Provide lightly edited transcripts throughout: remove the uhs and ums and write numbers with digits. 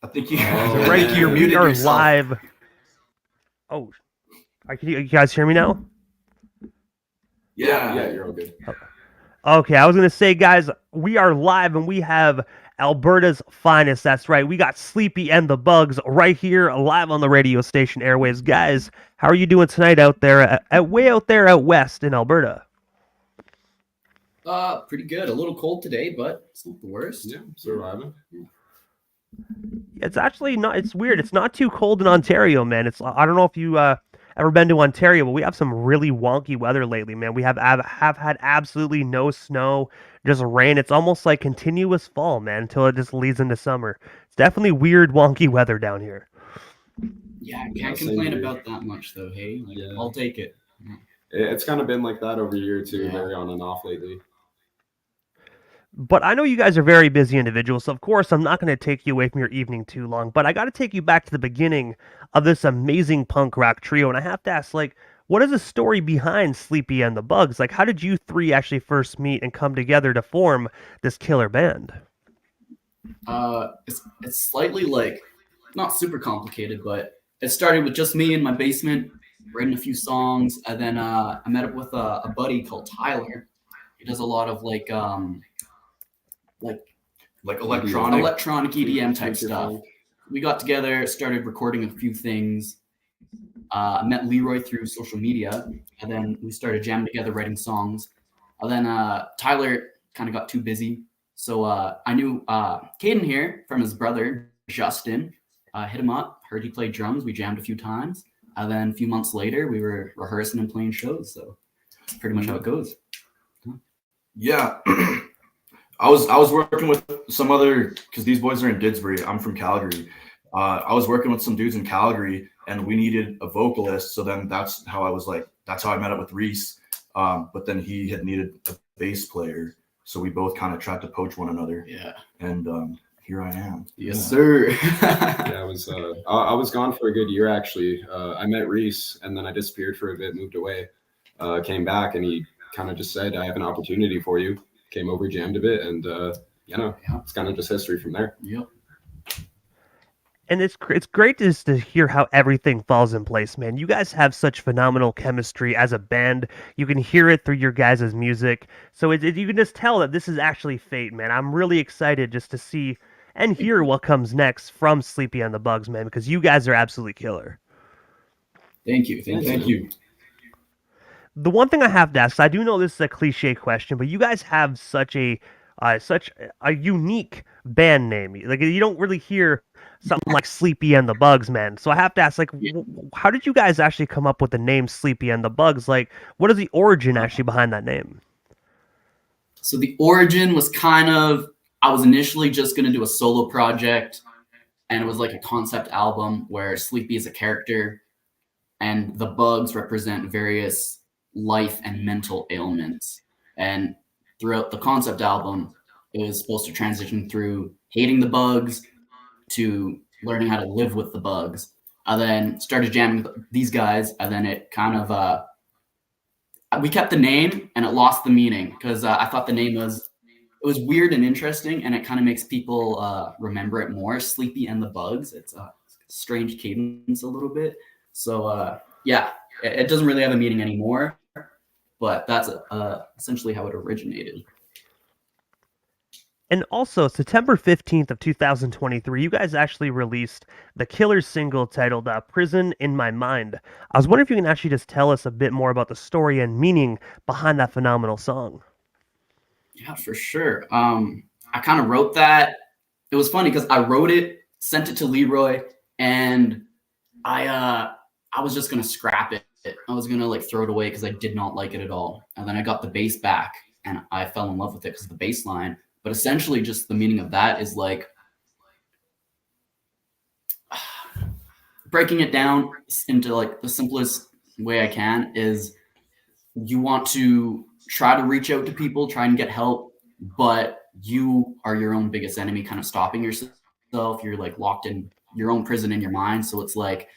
I think you, Oh, I Right think you here, man. we muted are yourself. live. Oh, can you guys hear me now? Yeah, Yeah. you're all good. Okay, I was gonna say, guys, we are live and we have Alberta's finest. That's right. We got Sleepy and the Bugs right here, live on the radio station airwaves. Guys, how are you doing tonight out there, way out there out west in Alberta? Pretty good. A little cold today, but it's not the worst. Yeah, surviving. It's actually not. It's weird. It's not too cold in Ontario, man. I don't know if you ever been to Ontario, but we have some really wonky weather lately, man. We have had absolutely no snow, just rain. It's almost like continuous fall, man, until it just leads into summer. It's definitely weird, wonky weather down here. Yeah, I Yeah, can't same complain here. about that much though. Hey, like, Yeah. I'll take it. It's kind of been like that over here too, Yeah. very on and off lately. But I know you guys are very busy individuals, so of course I'm not going to take you away from your evening too long. But I got to take you back to the beginning of this amazing punk rock trio, and I have to ask, like, what is the story behind Sleepy and the Bugs? Like, how did you three actually first meet and come together to form this killer band? It's slightly like not super complicated, but it started with just me in my basement writing a few songs, and then I met up with a buddy called Tyler. He does a lot of like Like electronic. electronic EDM type Future stuff. funk. We got together, started recording a few things. I met Leroy through social media, and then we started jamming together, writing songs. And then Tyler kind of got too busy, so I knew Caden here from his brother Justin. Hit him up, heard he played drums. We jammed a few times, and then a few months later, we were rehearsing and playing shows. So that's pretty much how it goes. Yeah. I was working with some other, because these boys are in Didsbury. I'm from Calgary. I was working with some dudes in Calgary, and we needed a vocalist. So then that's how I met up with Reese. But then he had needed a bass player, so we both kind of tried to poach one another. Yeah. And here I am. Yes, sir. Yeah, I was gone for a good year actually. I met Reese and then I disappeared for a bit, moved away, came back, and he kind of just said, "I have an opportunity for you." Came over, jammed a bit, and it's kind of just history from there. Yep. And it's great just to hear how everything falls in place, man. You guys have such phenomenal chemistry as a band. You can hear it through your guys' music. So you can just tell that this is actually fate, man. I'm really excited just to see and hear what comes next from Sleepy and the Bugs, man, because you guys are absolutely killer. Thank you. Thank you. The one thing I have to ask, I do know this is a cliche question, but you guys have such a unique band name. Like, you don't really hear something like Sleepy and the Bugs, man. So I have to ask, like, how did you guys actually come up with the name Sleepy and the Bugs? Like, what is the origin actually behind that name? So the origin was kind of, I was initially just going to do a solo project, and it was like a concept album where Sleepy is a character and the bugs represent various life and mental ailments. And throughout the concept album, it was supposed to transition through hating the bugs to learning how to live with the bugs. I then started jamming with these guys, and then it kind of we kept the name and it lost the meaning because I thought the name was weird and interesting, and it kind of makes people remember it more. Sleepy and the Bugs. It's a strange cadence a little bit. So yeah, it doesn't really have a meaning anymore, but that's essentially how it originated. And also, September 15th of 2023, you guys actually released the killer single titled Prison in My Mind. I was wondering if you can actually just tell us a bit more about the story and meaning behind that phenomenal song. Yeah, for sure. I kind of wrote that. It was funny because I wrote it, sent it to Leroy, and I was just gonna scrap it. I was gonna like throw it away because I did not like it at all. And then I got the bass back, and I fell in love with it because of the bass line. But essentially, just the meaning of that is like breaking it down into like the simplest way I can is you want to try to reach out to people, try and get help, but you are your own biggest enemy, kind of stopping yourself. You're like locked in your own prison in your mind. So it's like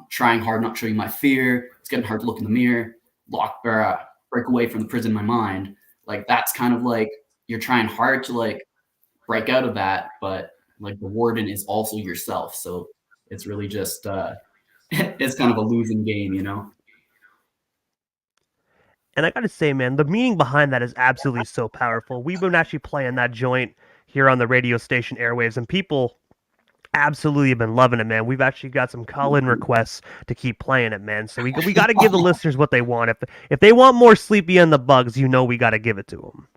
trying hard not to show you my fear. It's getting hard to look in the mirror, break away from the prison in my mind. Like that's kind of like you're trying hard to like break out of that, but like the warden is also yourself. So it's really just it's kind of a losing game, you know. And I gotta say, man, the meaning behind that is absolutely so powerful. We've been actually playing that joint here on the radio station airwaves, and people absolutely have been loving it, man. We've actually got some call-in requests to keep playing it, man. So we got to give the listeners what they want. If they want more Sleepy and the Bugs, you know we got to give it to them.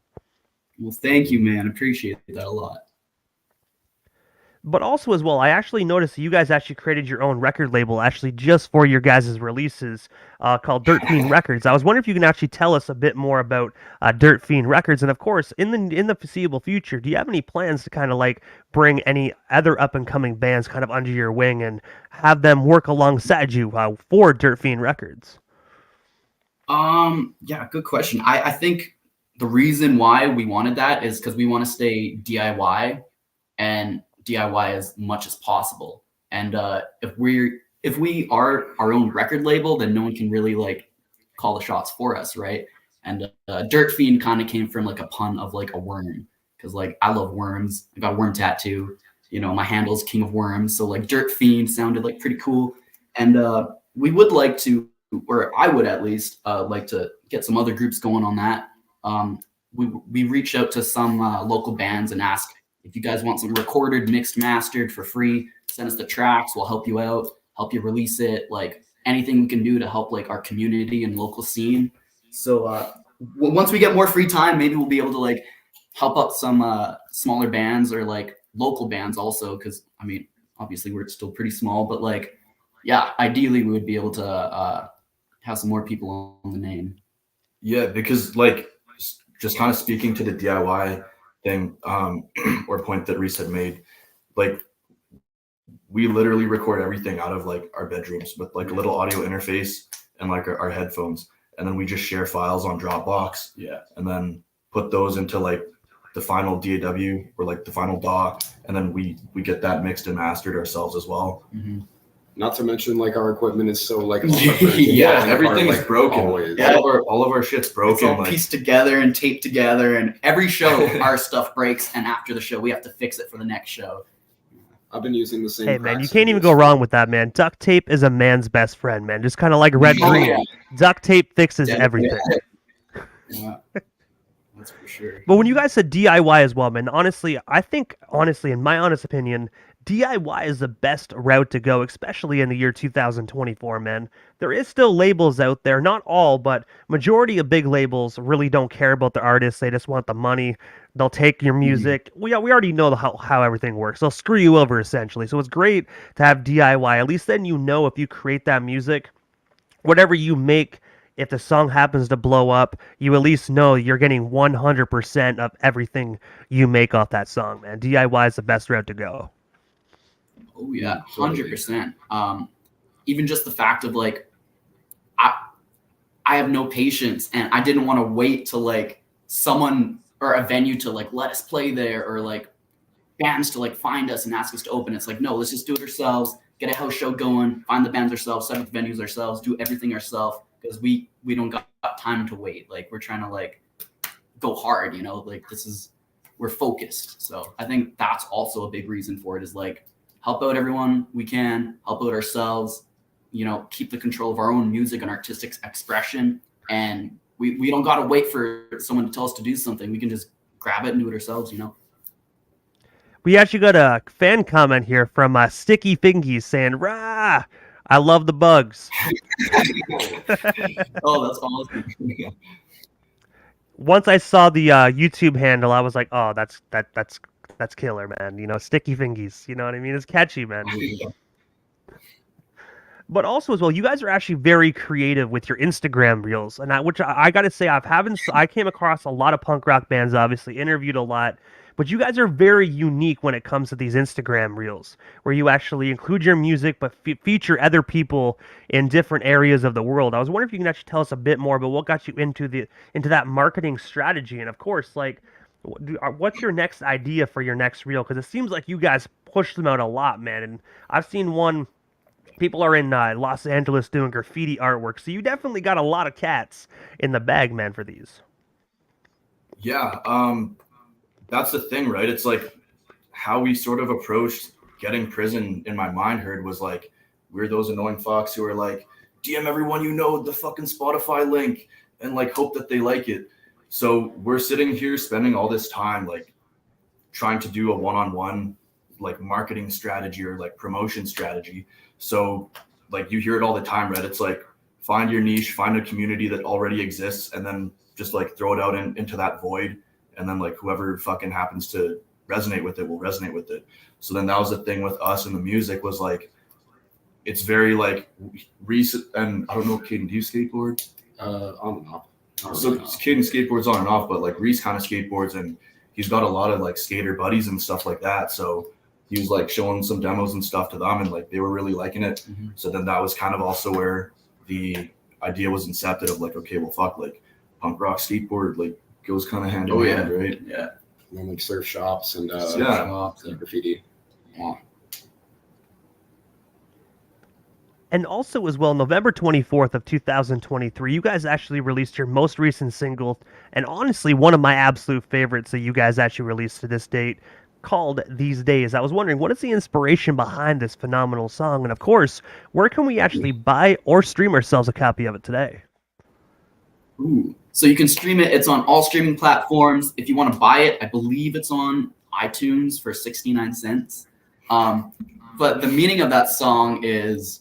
Well, thank you, man. Appreciate that a lot. But also as well, I actually noticed that you guys actually created your own record label actually just for your guys' releases called Dirt Fiend Records. I was wondering if you can actually tell us a bit more about Dirt Fiend Records. And of course, in the foreseeable future, do you have any plans to kind of like bring any other up-and-coming bands kind of under your wing and have them work alongside you for Dirt Fiend Records? Yeah, good question. I think the reason why we wanted that is because we want to stay DIY and DIY as much as possible. And if we are our own record label, then no one can really like call the shots for us, right? And Dirt Fiend kind of came from like a pun of like a worm, because like I love worms. I got a worm tattoo. You know, my handle's King of Worms, so like Dirt Fiend sounded like pretty cool. And we would like to, or I would at least like to get some other groups going on that. We reached out to some local bands and asked, if you guys want some recorded, mixed, mastered for free, send us the tracks. We'll help you out, help you release it. Like anything we can do to help like our community and local scene. So once we get more free time, maybe we'll be able to like help out some smaller bands or like local bands also. Cause I mean, obviously we're still pretty small, but like, yeah, ideally we would be able to have some more people on the name. Yeah, because like just kind of speaking to the DIY thing or point that Reese had made, like we literally record everything out of like our bedrooms with like a little audio interface and like our headphones, and then we just share files on Dropbox. Yeah, and then put those into like the final DAW or like the final DAW, and then we get that mixed and mastered ourselves as well. mm-hmm. Not to mention, like, our equipment is so like yeah, everything is broken. Always. Yeah, all of our shit's broken. It's all like, pieced together and taped together, and every show our stuff breaks, and after the show we have to fix it for the next show. I've been using the same. Hey man, you can't even go wrong with that, man. Duct tape is a man's best friend, man. Just kind of like red green. Yeah. Duct tape fixes everything. Yeah. That's for sure. But when you guys said DIY as well, man, honestly, I think, in my honest opinion, DIY is the best route to go, especially in the year 2024, man. There is still labels out there, not all, but majority of big labels really don't care about the artists. They just want the money. They'll take your music. We already know how everything works. They'll screw you over, essentially. So it's great to have DIY. At least then you know if you create that music, whatever you make, if the song happens to blow up, you at least know you're getting 100% of everything you make off that song, man. DIY is the best route to go. Oh yeah, 100%. Even just the fact of like, I have no patience, and I didn't want to wait till like someone or a venue to like let us play there, or like bands to like find us and ask us to open. It's like, no, let's just do it ourselves. Get a house show going, find the bands ourselves, set up the venues ourselves, do everything ourselves, because we don't got time to wait. Like we're trying to like go hard, you know. Like we're focused. So I think that's also a big reason for it, is like, help out everyone we can, help out ourselves, you know, keep the control of our own music and artistic expression. And we don't got to wait for someone to tell us to do something. We can just grab it and do it ourselves, you know. We actually got a fan comment here from Sticky Fingies saying, "Rah, I love the Bugs." Oh, that's awesome. Once I saw the YouTube handle, I was like, "Oh, that's killer, man." You know, Sticky Fingies. You know what I mean? It's catchy, man. But also as well, you guys are actually very creative with your Instagram reels, and which I got to say, I came across a lot of punk rock bands, obviously interviewed a lot, but you guys are very unique when it comes to these Instagram reels, where you actually include your music but feature other people in different areas of the world. I was wondering if you can actually tell us a bit more about what got you into that marketing strategy, and of course, like, what's your next idea for your next reel? Because it seems like you guys push them out a lot, man. And I've seen one. People are in Los Angeles doing graffiti artwork, so you definitely got a lot of cats in the bag, man, for these. Yeah, that's the thing, right? It's like how we sort of approached getting prison in my mind heard was like, we're those annoying fucks who are like, DM everyone you know the fucking Spotify link and like hope that they like it. So we're sitting here spending all this time like trying to do a one-on-one like marketing strategy or like promotion strategy. So like you hear it all the time, right? It's like find your niche, find a community that already exists, and then just like throw it out into that void. And then like whoever fucking happens to resonate with it will resonate with it. So then that was the thing with us and the music was like, it's very like recent. And I don't know, Caden, do you skateboard? On and off. So Caden skateboards on and off, but like Reese kind of skateboards, and he's got a lot of like skater buddies and stuff like that. So he was like showing some demos and stuff to them, and like they were really liking it. Mm-hmm. So then that was kind of also where the idea was incepted of like, okay, well, fuck, like punk rock skateboard like goes kind of hand in hand, right? Yeah. And then like surf shops and shops and graffiti. Yeah. And also as well, November 24th of 2023, you guys actually released your most recent single, and honestly, one of my absolute favorites that you guys actually released to this date, called These Days. I was wondering, what is the inspiration behind this phenomenal song? And of course, where can we actually buy or stream ourselves a copy of it today? Ooh. So you can stream it. It's on all streaming platforms. If you want to buy it, I believe it's on iTunes for 69 cents. But the meaning of that song is,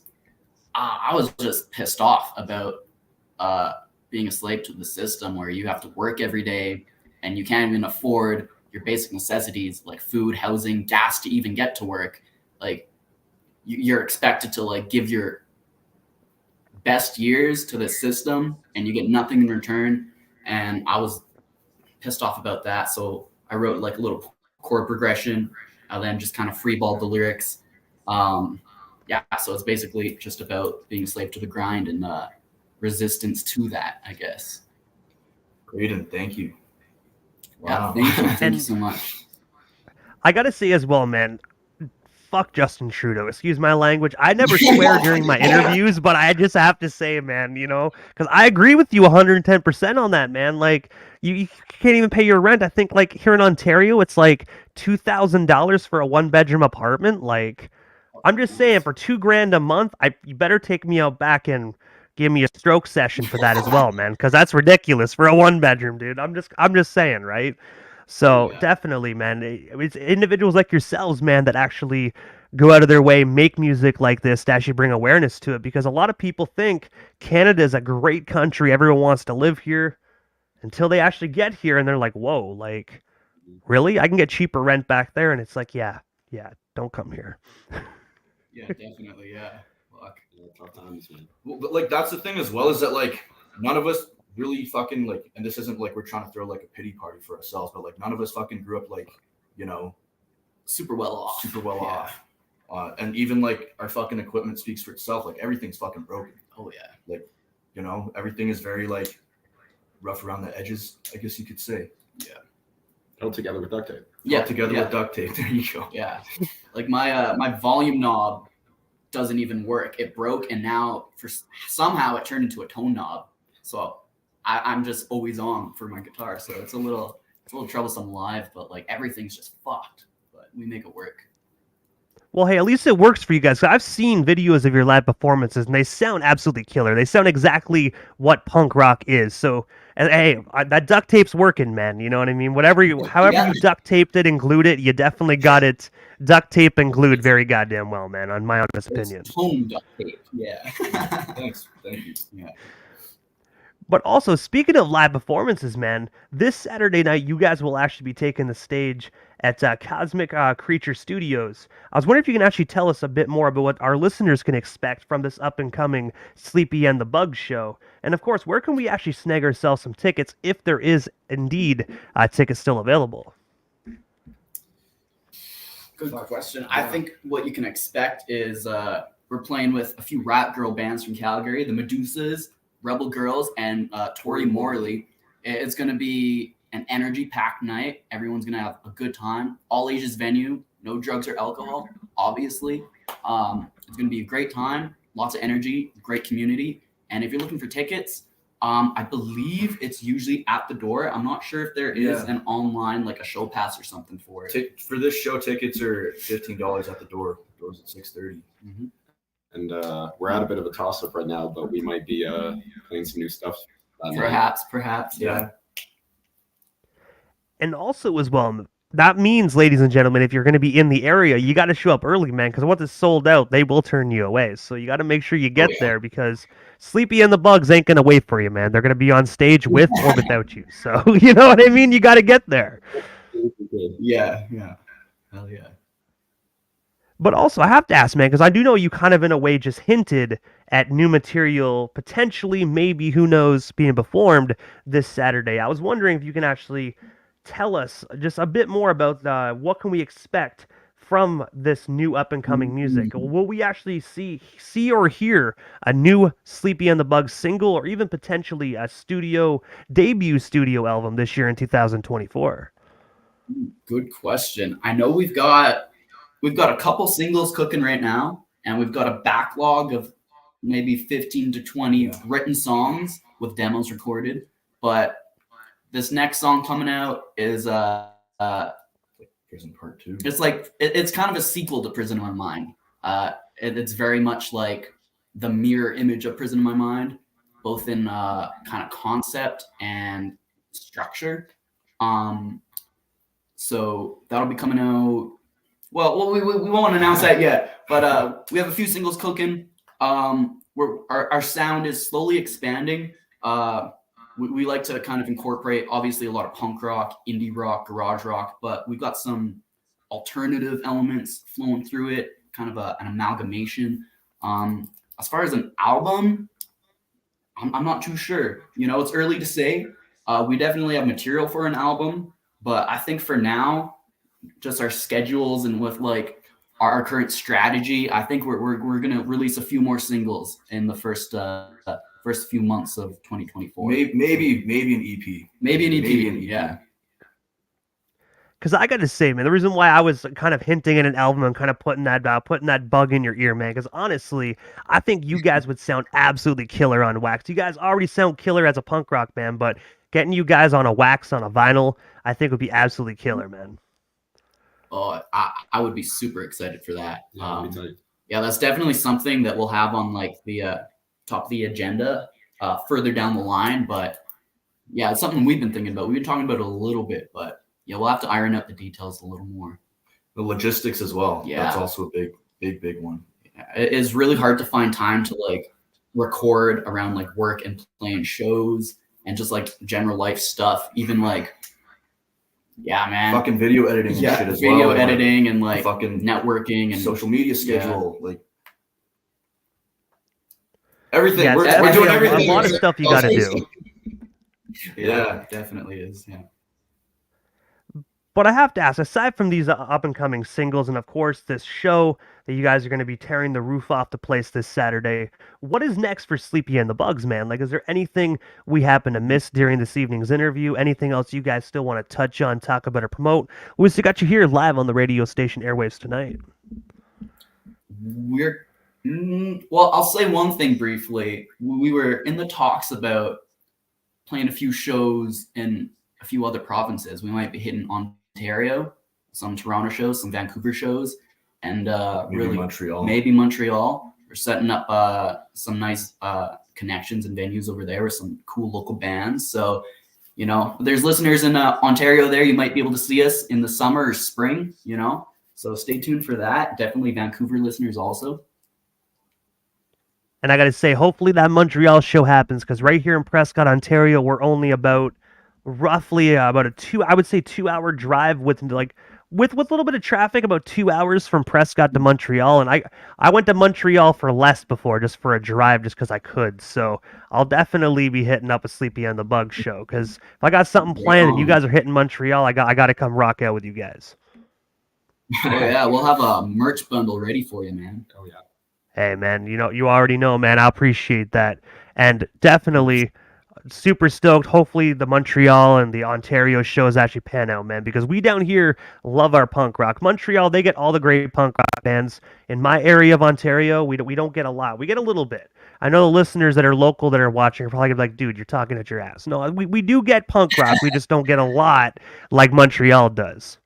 I was just pissed off about being a slave to the system where you have to work every day and you can't even afford your basic necessities like food, housing, gas to even get to work. Like you're expected to like give your best years to the system and you get nothing in return. And I was pissed off about that. So I wrote like a little chord progression and then just kind of freeballed the lyrics. Yeah, so it's basically just about being a slave to the grind and resistance to that, I guess. Great, and thank you. Wow. Yeah, thank you so much. I gotta say as well, man, fuck Justin Trudeau. Excuse my language. I never swear during my interviews, but I just have to say, man, you know, because I agree with you 110% on that, man. Like, you can't even pay your rent. I think, like, here in Ontario, it's like $2,000 for a one-bedroom apartment. Like, I'm just saying, for $2,000 a month, you better take me out back and give me a stroke session for that as well, man, because that's ridiculous for a one-bedroom, dude. I'm just saying, right? So definitely, man, it's individuals like yourselves, man, that actually go out of their way, make music like this to actually bring awareness to it, because a lot of people think Canada is a great country, everyone wants to live here, until they actually get here and they're like, whoa, like, really? I can get cheaper rent back there? And it's like, yeah, don't come here. Yeah, definitely, yeah. Fuck. Tough times, man. Well, but like that's the thing as well, is that like none of us really fucking like, and this isn't like we're trying to throw like a pity party for ourselves, but like none of us fucking grew up like, you know, super well off. And even like our fucking equipment speaks for itself. Like everything's fucking broken. Oh yeah. Like, you know, everything is very like rough around the edges, I guess you could say. Yeah. Held together with duct tape. Held together with duct tape. There you go. Yeah. Like my volume knob doesn't even work. It broke, and now somehow it turned into a tone knob. So I'm just always on for my guitar. So it's a little troublesome live, but like everything's just fucked. But we make it work. Well, hey, at least it works for you guys. I've seen videos of your live performances, and they sound absolutely killer. They sound exactly what punk rock is. So, hey, that duct tape's working, man. You know what I mean? However you duct taped it and glued it, you definitely got it duct tape and glued very goddamn well, man, on my honest opinion. Home duct tape, yeah. Thanks. Thank you. Yeah. But also, speaking of live performances, man, this Saturday night, you guys will actually be taking the stage at Cosmic Creature Studios. I was wondering if you can actually tell us a bit more about what our listeners can expect from this up-and-coming Sleepy and the Bugs show. And, of course, where can we actually snag ourselves some tickets if there is, indeed, tickets still available? Good question. I think what you can expect is we're playing with a few rap girl bands from Calgary, the Medusas, Rebel Girls, and Tori Morley. It's going to be an energy-packed night. Everyone's going to have a good time. All ages venue, no drugs or alcohol, obviously. It's going to be a great time, lots of energy, great community. And if you're looking for tickets, I believe it's usually at the door. I'm not sure if there is Yeah. an online, like a show pass or something for it. For this show, tickets are $15 at the door. Doors at 6:30. Mm-hmm. And we're at a bit of a toss-up right now, but we might be playing some new stuff that night. Perhaps. Yeah. And also as well, that means, ladies and gentlemen, if you're going to be in the area, you got to show up early, man, because once it's sold out, they will turn you away. So you got to make sure you get there, because Sleepy and the Bugs ain't going to wait for you, man. They're going to be on stage with or without you. So, you know what I mean? You got to get there. Yeah. Hell yeah. But also, I have to ask, man, because I do know you kind of in a way just hinted at new material, potentially, maybe, who knows, being performed this Saturday. I was wondering if you can actually tell us just a bit more about what can we expect from this new up-and-coming music. Will we actually see or hear a new Sleepy and the Bugs single, or even potentially a debut studio album this year in 2024? Good question. I know we've got a couple singles cooking right now, and we've got a backlog of maybe 15 to 20 written songs with demos recorded. But this next song coming out is Prison Part 2. It's like it's kind of a sequel to Prison in My Mind. It's very much like the mirror image of Prison in My Mind, both in kind of concept and structure. So that'll be coming out. Well, we won't announce that yet, but we have a few singles cooking. Our sound is slowly expanding. We like to kind of incorporate, obviously, a lot of punk rock, indie rock, garage rock, but we've got some alternative elements flowing through it, kind of an amalgamation. As far as an album, I'm not too sure. It's early to say. We definitely have material for an album, but I think for now, just our schedules and with like our current strategy, I think we're gonna release a few more singles in the first few months of 2024. Maybe an EP. Maybe an EP. Yeah. Because I got to say, man, the reason why I was kind of hinting at an album and kind of putting that bug in your ear, man, because honestly, I think you guys would sound absolutely killer on Wax. You guys already sound killer as a punk rock band, but getting you guys on a Wax on a vinyl, I think would be absolutely killer, man. Oh, I would be super excited for that. Yeah, that's definitely something that we'll have on like the top of the agenda further down the line. But yeah, it's something we've been thinking about. We've been talking about it a little bit, but yeah, we'll have to iron out the details a little more. The logistics as well. Yeah, that's also a big one. Yeah, it is really hard to find time to like record around like work and playing shows and just like general life stuff. Even like, yeah, man, fucking video editing and shit as well. Video editing and like fucking networking and social media schedule, like everything. Yeah, we're doing everything. A lot of stuff you got to do. Yeah, definitely is. Yeah. But I have to ask, aside from these up-and-coming singles and, of course, this show that you guys are going to be tearing the roof off the place this Saturday, what is next for Sleepy and the Bugs, man? Like, is there anything we happen to miss during this evening's interview? Anything else you guys still want to touch on, talk about, or promote? We still got you here live on the radio station airwaves tonight. Well, I'll say one thing briefly. We were in the talks about playing a few shows in a few other provinces. We might be hitting Ontario, some Toronto shows, some Vancouver shows, and maybe Montreal. We're setting up some nice connections and venues over there with some cool local bands. So, there's listeners in Ontario there. You might be able to see us in the summer or spring, So stay tuned for that. Definitely Vancouver listeners also. And I got to say, hopefully that Montreal show happens, because right here in Prescott, Ontario, we're only roughly about a 2-hour drive with a little bit of traffic, about 2 hours from Prescott to Montreal. And I went to Montreal for less before, just for a drive, just because I could. So I'll definitely be hitting up a Sleepy and the Bug show, because if I got something planned and you guys are hitting Montreal, I got to come rock out with you guys. Oh yeah, we'll have a merch bundle ready for you, man. Oh yeah. Hey, man, you already know, man. I appreciate that. And definitely, super stoked. Hopefully the Montreal and the Ontario shows actually pan out, man, because we down here love our punk rock. Montreal, they get all the great punk rock bands. In my area of Ontario, we don't get a lot. We get a little bit. I know the listeners that are local that are watching are probably gonna be like, dude, you're talking at your ass. No, we do get punk rock. We just don't get a lot like Montreal does.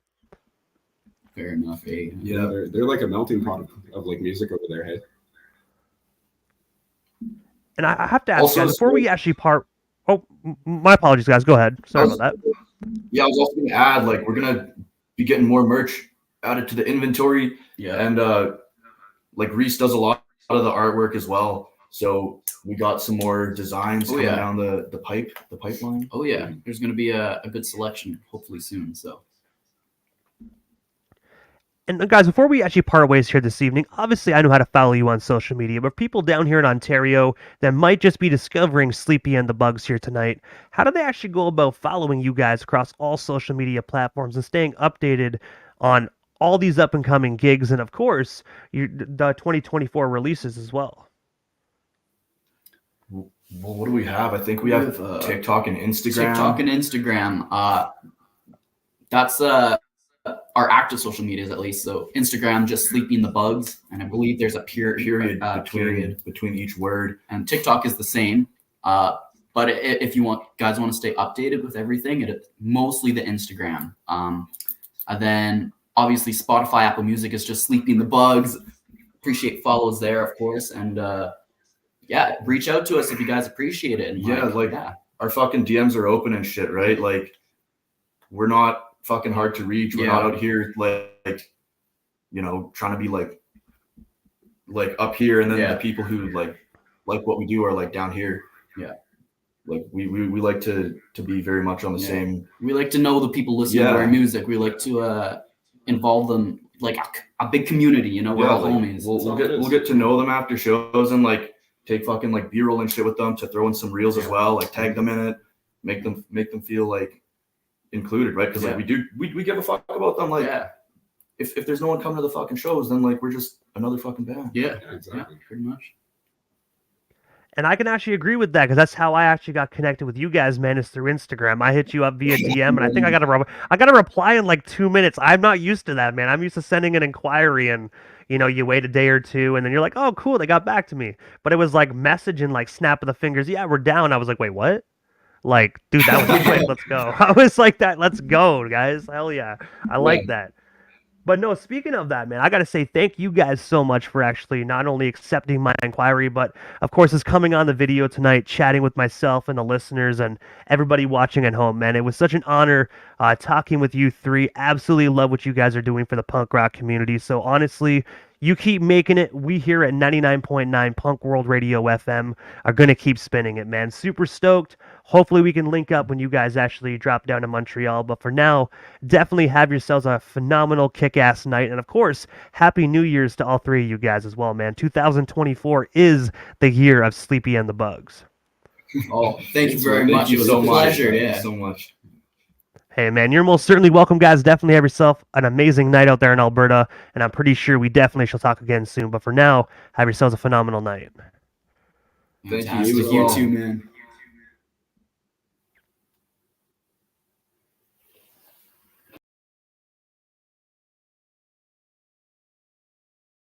Fair enough. Eh? Yeah, they're like a melting pot of like music over there. Hey. And I have to ask Also, guys, before we actually part. Oh, my apologies, guys. Go ahead. Sorry about that. Yeah, I was also going to add, like, we're going to be getting more merch added to the inventory. Yeah. And, like, Reese does a lot of the artwork as well. So we got some more designs coming down the pipeline. Oh, yeah. There's going to be a good selection hopefully soon. So. And guys, before we actually part ways here this evening, obviously I know how to follow you on social media, but people down here in Ontario that might just be discovering Sleepy and the Bugs here tonight, how do they actually go about following you guys across all social media platforms and staying updated on all these up and coming gigs and, of course, the 2024 releases as well? Well, what do we have? I think we have TikTok and Instagram. TikTok and Instagram. That's our active social medias, at least. So Instagram, just Sleepy and the Bugs, and I believe there's a period between each word. And TikTok is the same. But if you guys want to stay updated with everything, it's mostly the Instagram. And then obviously Spotify, Apple Music is just Sleepy and the Bugs. Appreciate follows there, of course, and reach out to us if you guys appreciate it. And our fucking DMs are open and shit, right? Like, we're not fucking hard to reach. We're not out here like trying to be like up here, and then the people who like what we do are like down here. Yeah. Like we like to be very much on the same. We like to know the people listening to our music. We like to involve them like a big community, we're all homies. We'll get to know them after shows and like take fucking like B-roll and shit with them to throw in some reels as well, like tag them in it, make them feel like included, right? Because like we give a fuck about them. Like if there's no one coming to the fucking shows, then like we're just another fucking band. Yeah, exactly. Pretty much. And I can actually agree with that, because that's how I actually got connected with you guys, man, is through Instagram. I hit you up via DM, and I think I got a reply in like 2 minutes. I'm not used to that, man. I'm used to sending an inquiry, and you wait a day or two, and then you're like, oh, cool, they got back to me. But it was like messaging, like snap of the fingers. Yeah, we're down. I was like, wait, what? Like, dude, that was quick. Let's go. I was like that. Let's go, guys. Hell yeah. I like that. But no, speaking of that, man, I got to say thank you guys so much for actually not only accepting my inquiry, but of course is coming on the video tonight, chatting with myself and the listeners and everybody watching at home, man. It was such an honor talking with you three. Absolutely love what you guys are doing for the punk rock community. So honestly, you keep making it. We here at 99.9 Punk World Radio FM are going to keep spinning it, man. Super stoked. Hopefully we can link up when you guys actually drop down to Montreal. But for now, definitely have yourselves a phenomenal kick-ass night. And of course, Happy New Year's to all three of you guys as well, man. 2024 is the year of Sleepy and the Bugs. Oh, thank you very much. It was a pleasure. Thank you so much. Hey, man, you're most certainly welcome, guys. Definitely have yourself an amazing night out there in Alberta, and I'm pretty sure we definitely shall talk again soon. But for now, have yourselves a phenomenal night. Thank you. You You too, man.